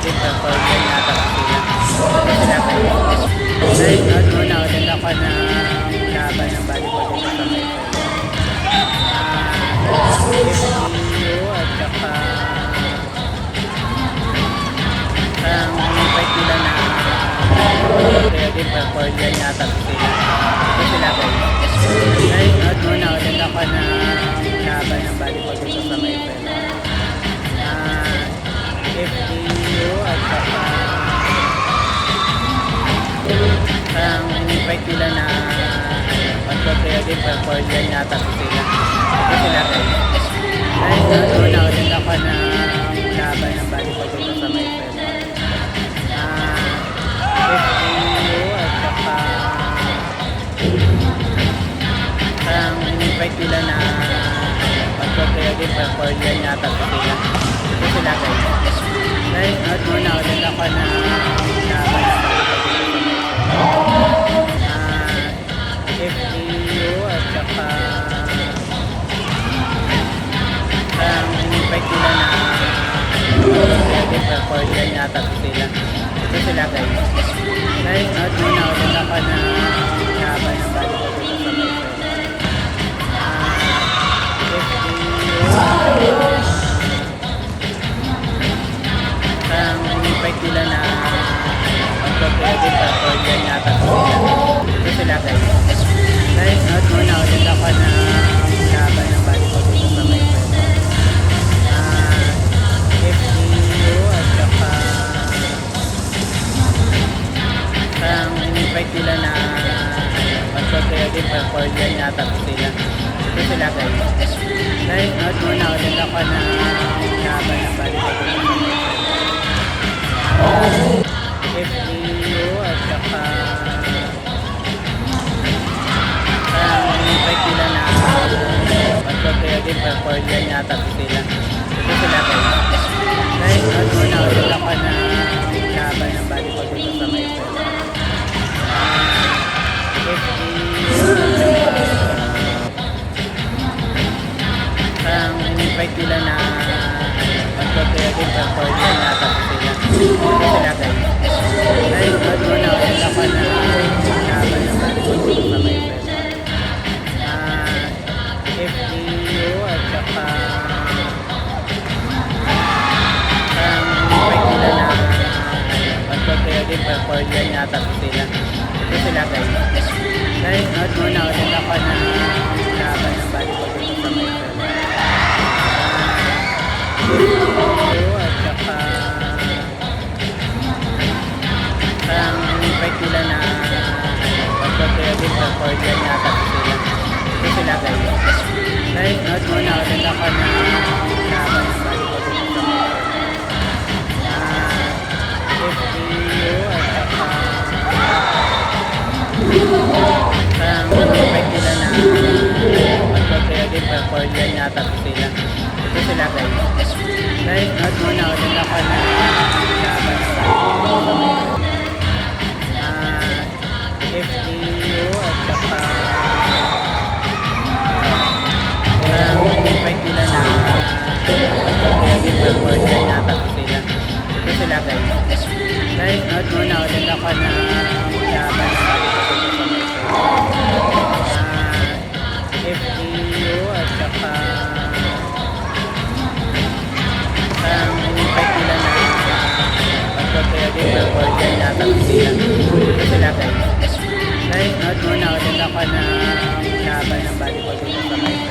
din perform yan yata sila. Sila kayo. Dahil muna ulit ako ng laban ng volleyball dito sa may FGU at saka ang invite nila na kaya din perform yan yata sila. Sila kayo. Dahil muna ulit ako ng laban ng volleyball dito sa may FGU at saka ang invite nila na pag-prepare din perform yan yata sila. Sila kayo. Dahil muna ulit ako ng laban ng volleyball dito sa may FGU at saka ang invite nila na pag-prepare din perform yan yata sila. Sila kayo. Dahil muna ulit ako ng laban ng FGU at saka ang invite nila na pwede perform yan yata sila. Ito sila kayo. Dahil muna ulit ako ng laban ng volleyball dito sa may FGU ang invite nila na pag-prepare din perform yan yata sila. Ito sila kayo. Dahil muna ulit ako ng laban ng volleyball dito sa may FGU at saka ang invite nila na pag-prepare din perform yan yata sila. Ito sila kayo. Dahil muna ulit ako ng laban ng volleyball dito sa may FGU at saka ang invite nila na pag-prepare din perform yan yata sila. Ito sila kayo. Dahil muna ulit ako na laban ng volleyball dito sa may FGU at saka ang invite nila na pag-prepare din perform yan yata sila. Ito sila kayo. Dahil muna ulit ako na laban ng volleyball dito sa may FGU at saka ang invite nila na pag-prepare din perform yan yata sila. Ito sila kayo. Dahil muna ulit ako na laban ng volleyball dito sa may FGU at saka ang invite nila na pag-prepare din perform yan yata sila. Ito sila kayo. Dahil muna ulit ako na laban ng volleyball dito sa may FGU at saka ang invite nila na pag-prepare din perform yan yata sila. Ito sila kayo. Dahil muna ulit ako na laban ng volleyball FGU at saka ang invite nila na pag-prepare din perform yan yata sila. Ito sila kayo. Dahil muna ulit ako na laban ng FGU at saka ang invite nila na pag-prepare din perform yan yata sila. Ito sila kayo. Dahil muna ulit ako na laban ng volleyball dito sa may